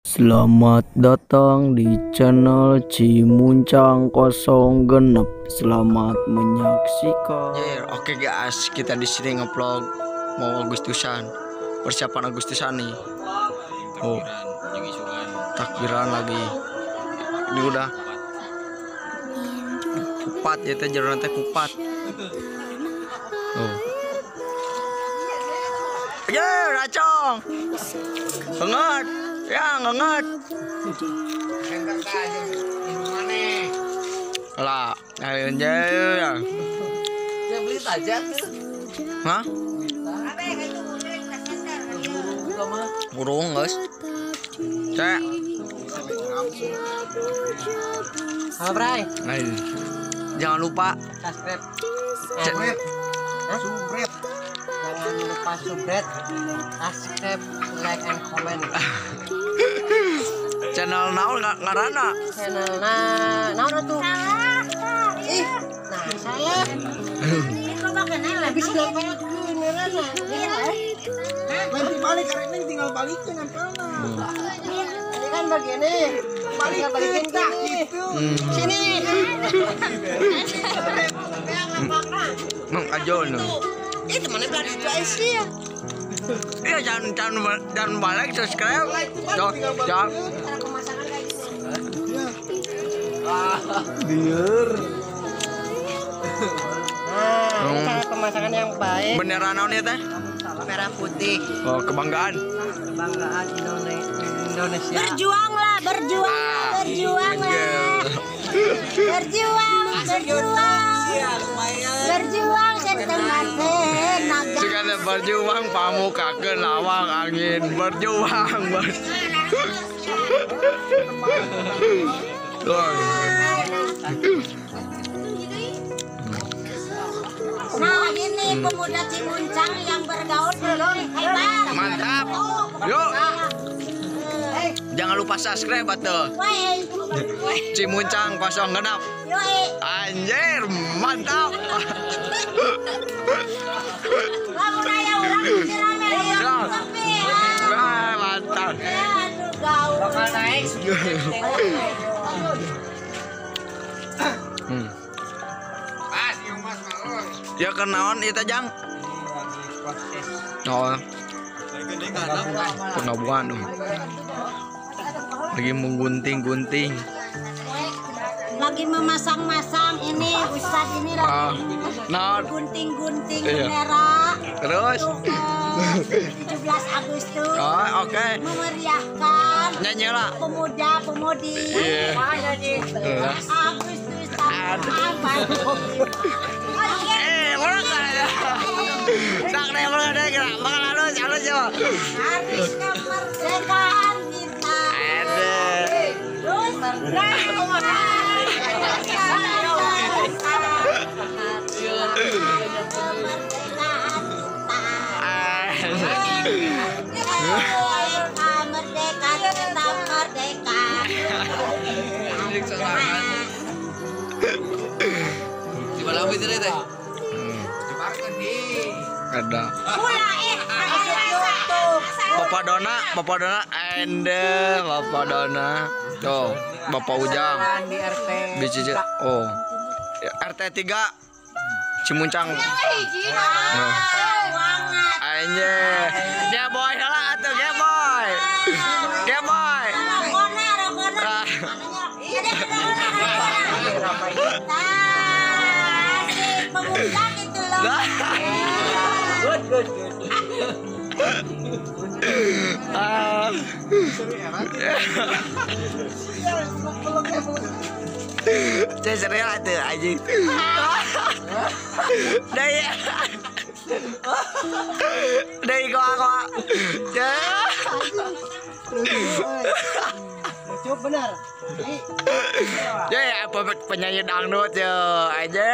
Selamat datang di channel Cimuncang 06. Selamat menyaksikan. Oke guys, kita di sini ngevlog mau Agustusan. Persiapan Agustusan nih. Oh, takbiran lagi. Ini udah kupat ya teh jalan teh kupat. Oh. Ya, racong. Banget. Ya, ngenget. Lah, aja ya. Ya beli saja. Hah? Burung, guys. Cek. Halo, Bray. Jangan lupa Subscribe. Subscribe. Jangan lupa subscribe, like and comment. Channel naon ngarana. Channel naon tuh? Ih, nah saya. Kok bakal lebih siapa yang ngarana? Nanti balik karena ini tinggal balikin ampalna. Ini kan begini. Balikin gitu. Sini. Mang ajo no. Itu mana berarti itu Asia. Iya jangan balik subscribe. Jangan. Biar. Nah, cara pemasakan yang baik. Bendera naon ya teh? Merah putih. Oh, kebanggaan. Kebanggaan Indonesia. Berjuanglah, berjuanglah, berjuang setelah tenaga. Sekali berjuang pamukakeun lawang angin berjuang. Nah ini pemuda Cimuncang yang bergaul belum hebat. Mantap. Yuk. Jangan lupa subscribe atuh. Cimuncang 06. Anjir, mantap. Lamun aya urang di rame Wah, mantap. aduh gaul. Bakal naik. Ya kenaon itu Jang? Oh. Pengabuan dong. Lagi menggunting-gunting. Lagi memasang-masang ini Ustadz ini Ah, lagi nah, gunting-gunting Iya. bendera. terus. Untuk 17 Agustus Oh, oke. memeriahkan Nyanyi lah. pemuda-pemudi. Iya. Agustus Aduh. Orang kaya. Tak ada yang ada gerak. Makan halus yo. Hari kemerdekaan kita. Ada. Terus merdeka tetap merdeka. Di mana itu teh? Ada. Pula Bapak Dona, ende Bapak Dona. Tuh, Bapak Ujang. Di RT. BCC. Oh. RT 3 Cimuncang. Nah. Anjir. Dia boy lah atuh, dia boy. Dia boy. Ah. Pemuda gitu loh. Lah. Ah. Saya serius atuh anjing. Đây gua. Ya. Lucu benar. Ya apa penyanyi dangdut ya aja.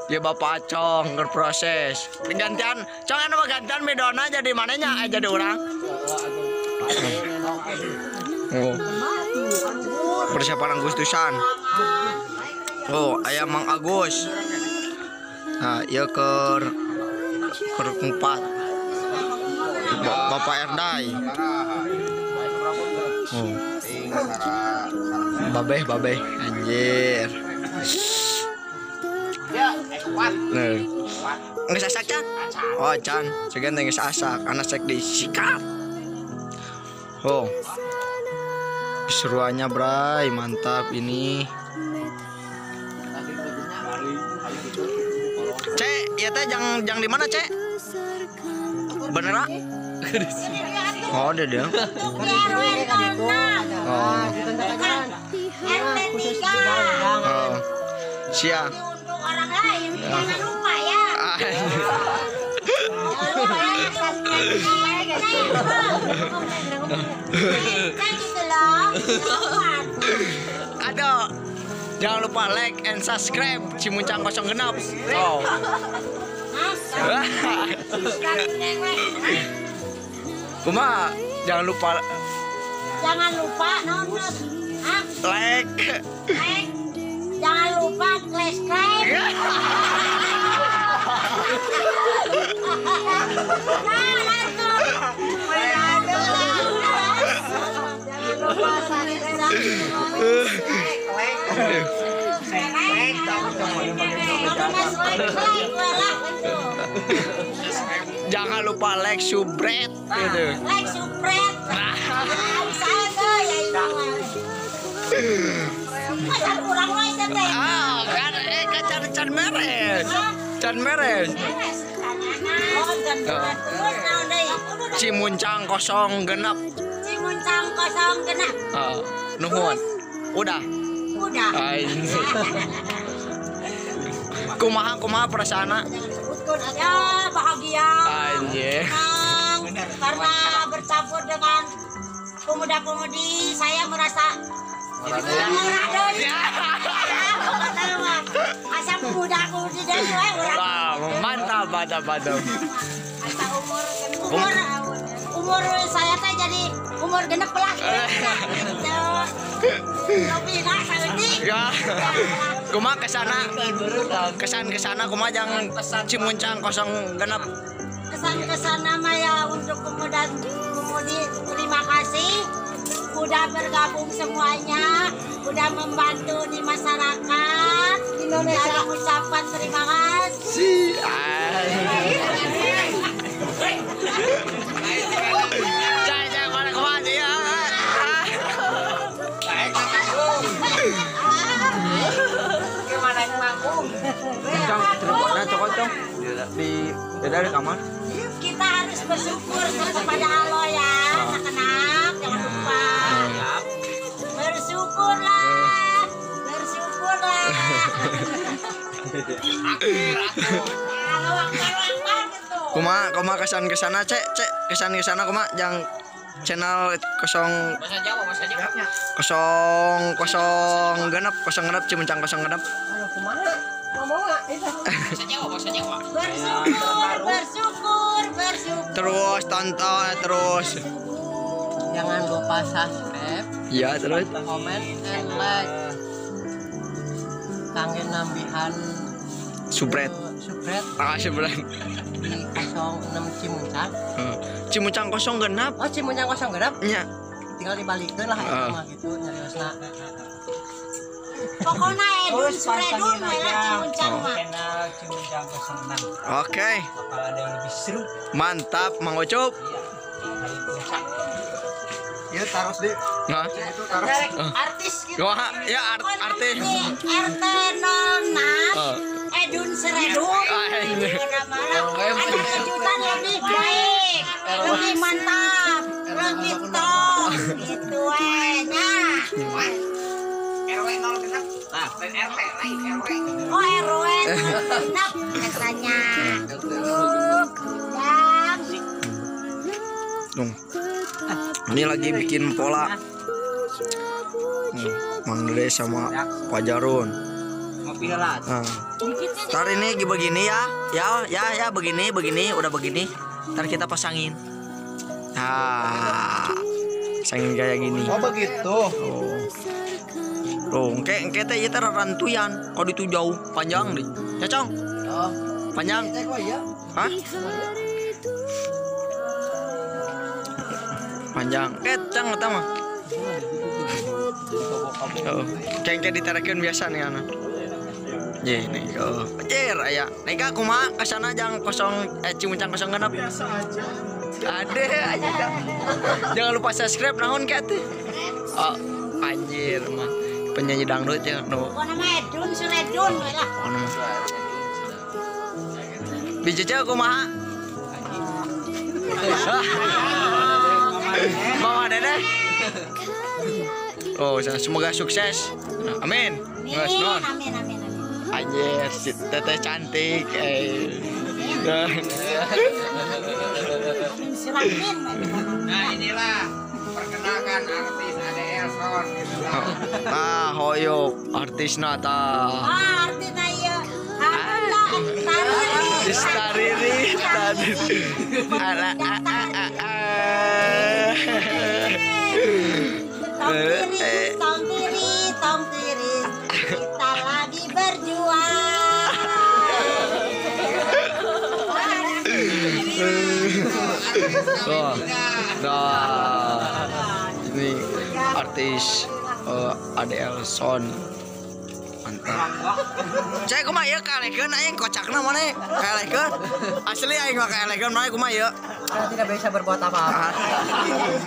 Ya Bapak Acong berproses. Gantian, Cong anu gantian Medona jadi mananya jadi orang. Oh. Persiapan Agustusan. Oh, aya Mang Agus. Nah, ieu keur 4. Bapak Erdai. Oh. Babeh anjir. Nih. Nggak sasak Can? Oh Can, segan nggak sasak, anak sek disikat. Oh, keseruannya Bray, mantap ini. Cek, ya teh jangan di mana Cek? Beneran? Oh, ada dia. Oh. Oh. Siap. Untuk orang lain jangan lupa ya. Aduh, jangan lupa like and subscribe Cimuncang 06. Oh. Kuma, jangan lupa nonton. like. Jangan lupa subscribe. Jangan lupa like subscribe gitu. Like subscribe. Saya tuh ya itu. Masa kurang aja teh. Ah, kan can meres. Can meres. Cimuncang 06. Cimuncang 06. Nuhun. Udah. Kumaha perasaana? Ya bahagia. Anjir. Karena bercampur dengan pemuda-pemudi, saya merasa asal pemuda-pemudi dan mantap. Umur saya teh jadi umur genep lah. Lebih nggak saeutik. Ya. Kumaha kesana kumaha jangan Cimuncang 06. Kesan-kesana mah ya untuk pemuda-pemudi, terima kasih udah bergabung semuanya, udah membantu di masyarakat Indonesia. Ucapan terima kasih. Di kamar. Kita harus bersyukur kepada Allah ya, anak-anak, jangan lupa. Bersyukurlah. Kuma kesan kesana Cek kesan kesana kuma yang channel 0 genep Cimuncang 06. Bersyukur. Terus tonton terus. Jangan lupa subscribe, Ya terus. comment, and like. Kangen nambihan Subret. subret Subret. di 06 Cimuncang. Cimuncang 0 genep. Oh, Cimuncang 0 genep. Nya. Tinggal dibalikkan lah itu mah gitu nyariosna. Pokoknya Edun Suredun Cimuncang mah. Channel Cimuncang 06. Oke. Bakal ada yang lebih seru. Mantap Mang Ucup. Ya taruh deh. Nah. Itu taruh. Artis gitu. Wah, ya artis. RT 06 Edun Seredun. Ada kejutan lebih baik, lebih mantap, lebih top. Gitu nya. RW 06. Nah, dan RT lain RW. Oh RW 06 katanya. Dong. Ini lagi bikin pola. Mang Dede sama Pak Jarun. Ngopi lah. Nah. Ntar ini begini ya. Ya begini, udah begini. Ntar kita pasangin. Nah. Pasangin kayak gini. Oh begitu. Tuh, engke teh ieu teh rantuyan. Kalau itu jauh, panjang deh. Ya, Cong? Oh. Panjang. Iya. Hah? Panjang. Cang eta mah. Oh, kayak ditarakeun biasa nih anak. Ye nih, oh, jer aya. Nika kumaha kasana jang Cimuncang 06. Biasa aja. Ade aja dah. Jangan lupa subscribe naon ke teh. Oh, anjir mah. Penyanyi dangdut ya no. Pokona mah Edun Suredun we lah. Bijejeu kumaha? Mama Dede. Oh, semoga sukses. Amin. Geus non. Amin. Anjir, si teteh cantik. Surakin. Nah inilah perkenalkan artis ADL Son. Tah hoyok artisna tah. Arti ieu. Alhamdulillah. Istariri tadi. Ala Tong tiri, kita lagi berjuang. Oh, nah, ini artis ADL Son. Mantap. Cai kumaha ieu kaelekeun aing kocakna maneh kaelekeun. Asli aing mah kaelekeun maneh kumaha ieu. Saya tidak bisa berbuat apa-apa.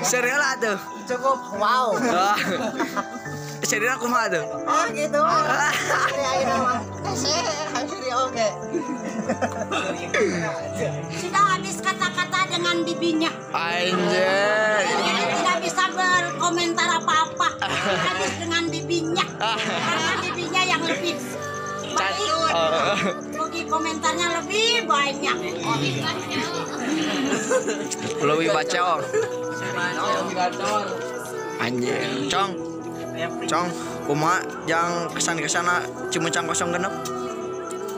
Serius lah tuh. Cukup wow. Serius kumaha tuh. Gitu. Saya mah. Hampir oke. Sudah habis kata-kata dengan bibinya. Anjir. Jadi tidak bisa berkomentar apa-apa. Habis dengan bibinya. Karena bibinya yang lebih baik. Bagi komentarnya lebih banyak. Lebih bacor. Anjir, Cong, kumaha jang kesan-kesana Cimuncang 06.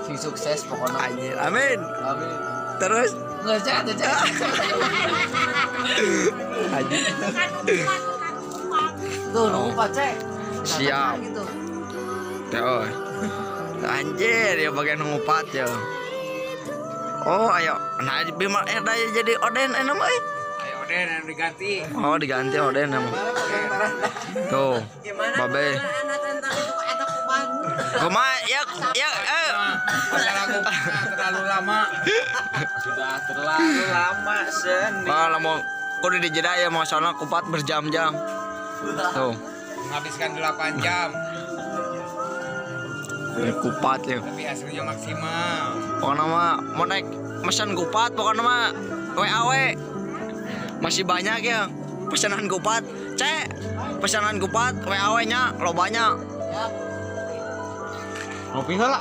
Si sukses pokoknya. Anjir, amin. Amin. Terus Ngecek. anjir. Tuh, lupa cek. Siap. Gitu. Teh. Anjir, ya bagian ngupat ya. Oh, ayo. Nah, bima jadi oden enak mah. Ayo Den yang diganti. Oh, diganti oden emang. Tuh. Babe. Kumaha ya Masalah terlalu lama. Sudah terlalu lama seni. Kalau mau kudu dijeda ya masalah kupat berjam-jam. Tuh. Menghabiskan 8 jam. Ini kupat ya. Tapi hasilnya maksimal. Pokoknya mah mau naik pesan kupat pokoknya mah WAW. Masih banyak ya pesanan kupat. Cek pesanan kupat WAW-nya lo banyak. Ngopi heula.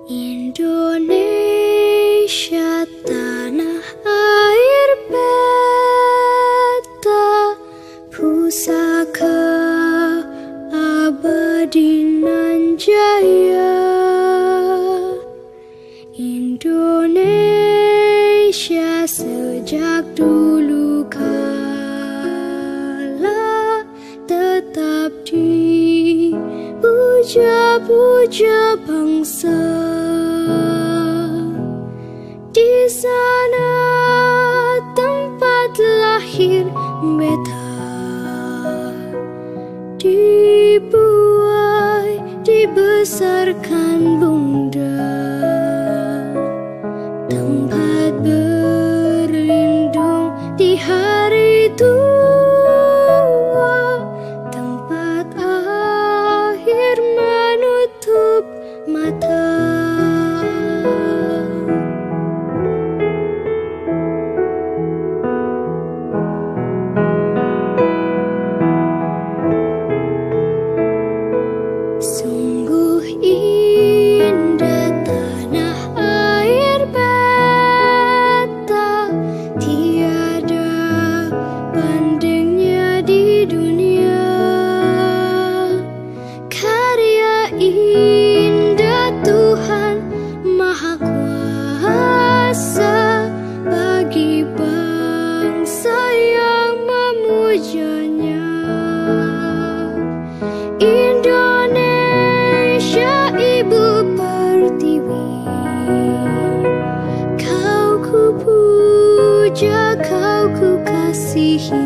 Indonesia tanah air beta pusaka abadi nan jaya. Indonesia sejak dulu kala tetap dipuja-puja bangsa. Di sana tempat lahir beta, dibuai dibesarkan bunda, tempat berlindung di hari tua, tempat akhir menutup mata. Sungguh indah tanah air beta, tiada bandingnya di dunia. Karya indah Tuhan Maha Kuasa bagi bangsa yang pujanya. Indonesia ibu pertiwi, kau ku puja, kau ku kasihi.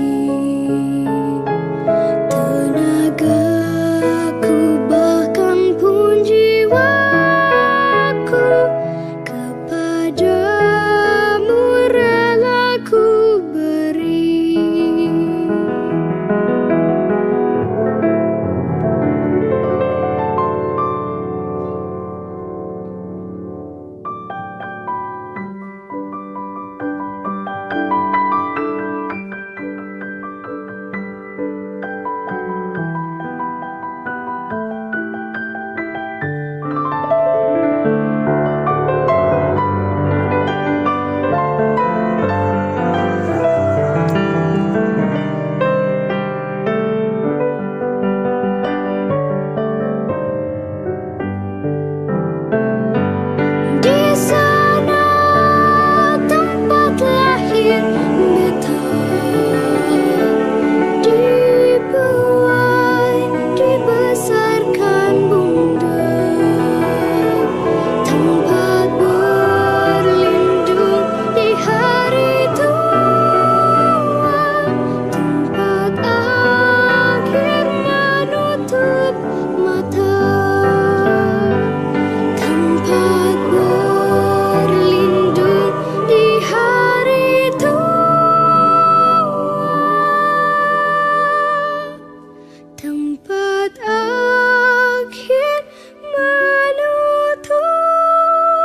Tenagaku bahkan pun jiwaku kepadamu rela ku beri. Di sana tempat lahir beta, dibuai, dibesarkan bunda, tempat berlindung di hari tua, tempat akhir menutup mata, tempat berlindung di hari tua, tempat akhir menutup mata.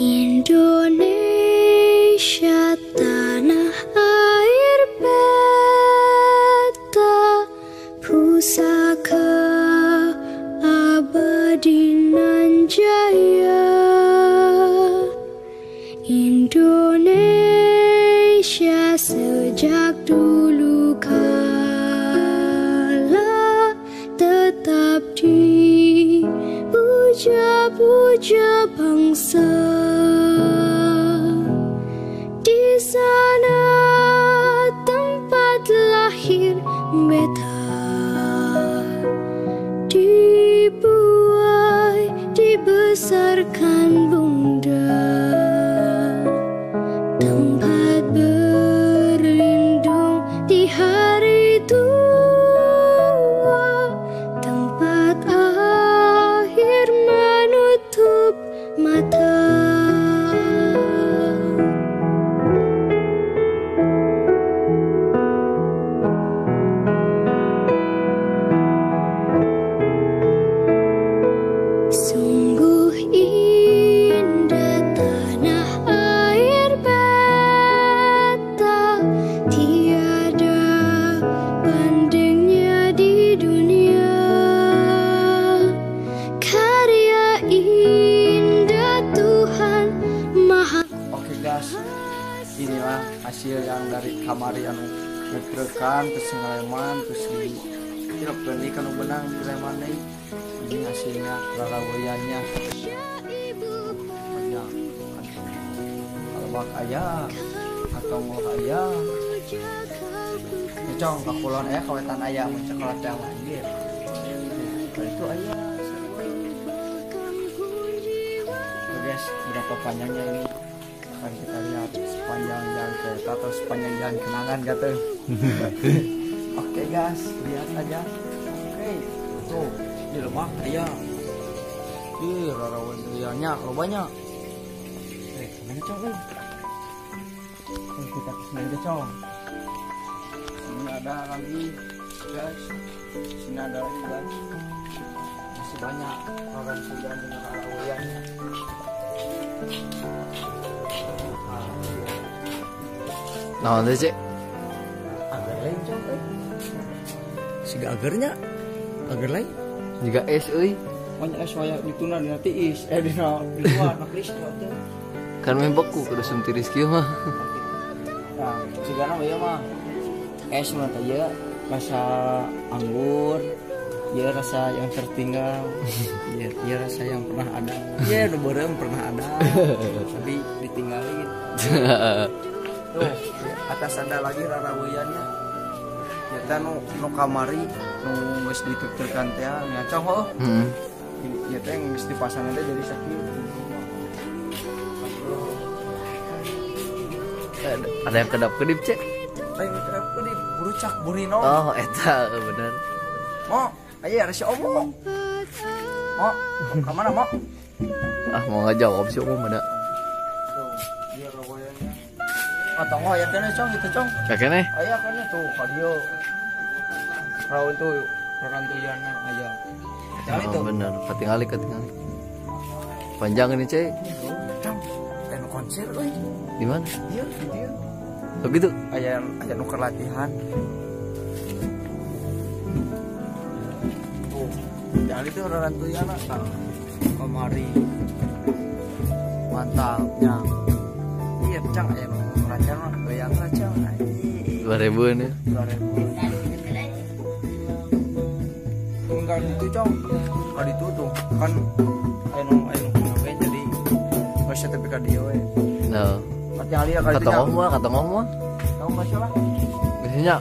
Indonesia tanah air beta, pusaka abadi nan jaya. Indonesia sejak dulu kala tetap dipuja-puja bangsa. Di sana tempat lahir beta, dibuai, dibesarkan bunda, tempat berlindung di hari tua, tempat akhir menutup mata. Sungguh indah tanah air beta, tiada bandingnya di dunia. Karya indah Tuhan Maha. Oke guys, inilah hasil yang dari kamari anu ngeprekan terus ngaleman terus di tilap geni kan benang ngaleman nih. Ini hasilnya rarawayannya banyak albak ayah atau ngol ayah ngecong kakulon ayah kawetan ayah mencekolat yang lahir itu ayah. Oke guys, berapa panjangnya ini akan kita lihat sepanjang jalan kereta atau sepanjang jalan kenangan kata. Oke guys, lihat aja. Oke, tuh di rumah ayah Ih, rarawan liannya lo banyak. Mana cong lu? Kita kesini aja cong. Sini ada lagi guys. Sini ada lagi guys. Masih banyak orang sudah dengan rarawannya. Nah, nanti cek. Agar lain cong. Siga agarnya. Agar lain. Juga es, euy. Banyak es waya dituna dina tiis. Di luar na Kristo teh. Kan main beku kudu sumtiris kieu mah. Nah, sigana ieu mah es mah teh ieu rasa anggur, ieu rasa yang tertinggal, ieu rasa yang pernah ada. Ieu nu beureum pernah ada. Tapi ditinggalin. Tuh, atas ada lagi raraweyannya. Eta nu kamari nu geus ditutulkan teh nya cong heuh. Heeh. Ieu teh geus dipasang teh jadi sakieu. Ada yang kedap-kedip, Cek. Lain kedap kedip burucak burino. Oh, eta bener. Mo, ayo ada si Omo. Mo, kemana Mo? Ah, mau ngejawab sih Om ada. Tuh, dia rawayannya. Atau nggak ya kene cong gitu cong. Kakene. Ayah kene tuh kadio. Rawan tuh rantuyana aja. Cari Oh, tuh. bener, ketinggali. Panjang ini, Cek. Cong, kayak konser euy. Di mana? Iya. Oh gitu. Aya nuker latihan. Tuh, cari tuh rantuyana tang. Kemari. Mantapnya. Iya, cang aya nu rancang mah goyang lah cang. 2000 nih. 2000. Enggak gitu cong. Enggak itu tuh kan anu ngapain jadi bahasa tapi ka dia we. Nah. Katanya ali kali Kata ngomong mah. Tahu enggak salah. Biasanya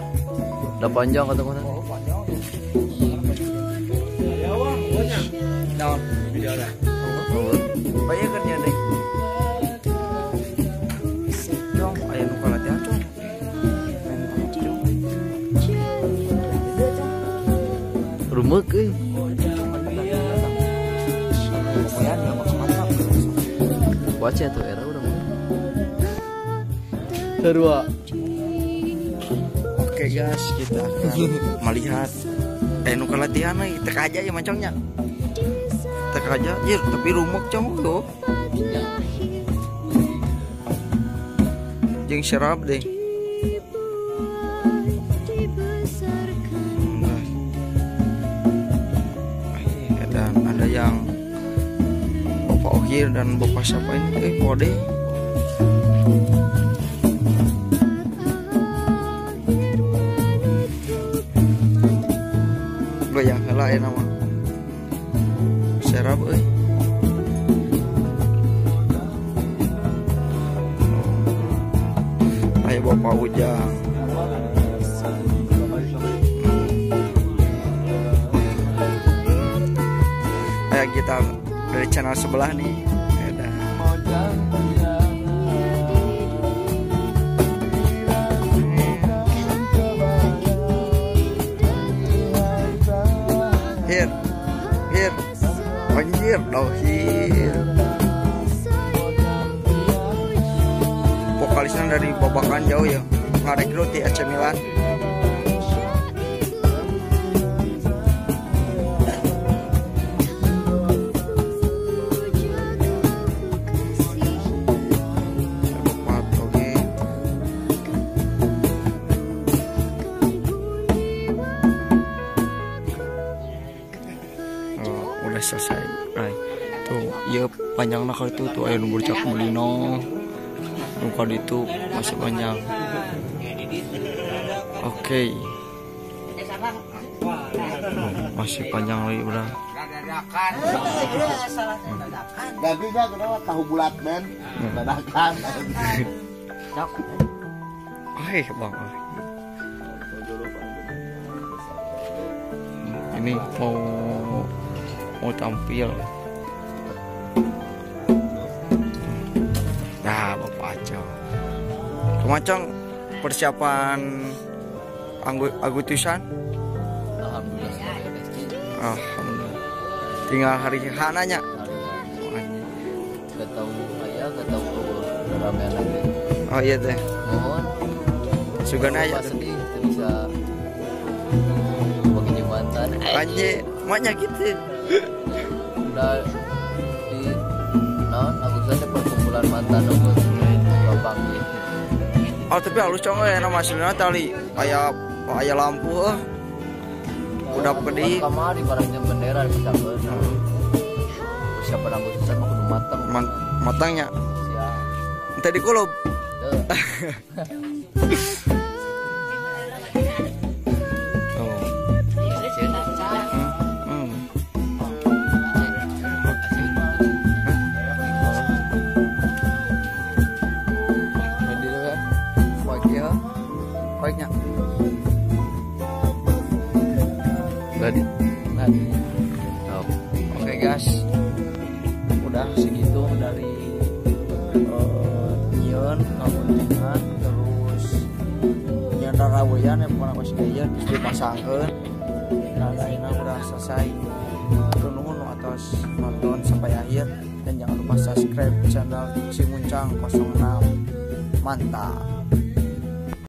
udah panjang kata ngomong. Oh, panjang. Ya wah, punya. Naon video dah. Oh. Bae kerja deh. Cong, aya nu latihan cong. Rumek euy. Baca tuh era udah mau. Terua. Oke guys, kita akan melihat nu latihan nih, tek aja ya macamnya. Tek aja, ya, tapi rumek cong tuh. Jeung serap deh. Dan ada yang Bapak Okir dan Bapak siapa ini? Kode. Goyang heula ya nama. Serap euy. Ayo Bapak Ujang. Kayak kita dari channel sebelah nih. Hir, anjir, dohir. Vokalisnya dari Babakan jauh ya, ngarekrut di AC Milan. Selesai. Right. Tuh, iya panjang nak itu tuh ayo nomor cak mulino. Luka itu masih panjang. Oke. Masih panjang lagi bro. Gaginya kenapa tahu bulat men? Dadakan. Cak. Bang. Ini mau tampil. Nah, Bapak Acong. Kemacang persiapan Agustusan? Alhamdulillah. Alhamdulillah. Tinggal hari hananya. tahu ayah nggak tahu ramean lagi. Oh iya teh. Mohon Sugan aja. sedih itu bisa bagi jembatan. Anjir, maknya gitu. Udah di non Agusan ada perkumpulan mantan nunggu lapang gitu. Oh tapi halus cong ya nama aslinya tali kayak lampu udah pedih. Kamar ibaratnya bendera dipecakeun. Siapa rambut besar mah kudu matang. Matangnya. Siap. Tadi kulub. Baiknya. Tadi. Oke guys. Udah segitu dari nyiun kapuntengan terus nyiun raraweyan yang pernah masih gaya terus dipasangkeun. Nah, akhirnya udah selesai. Nuhun atas nonton sampai akhir dan jangan lupa subscribe channel Si Muncang 06. Mantap.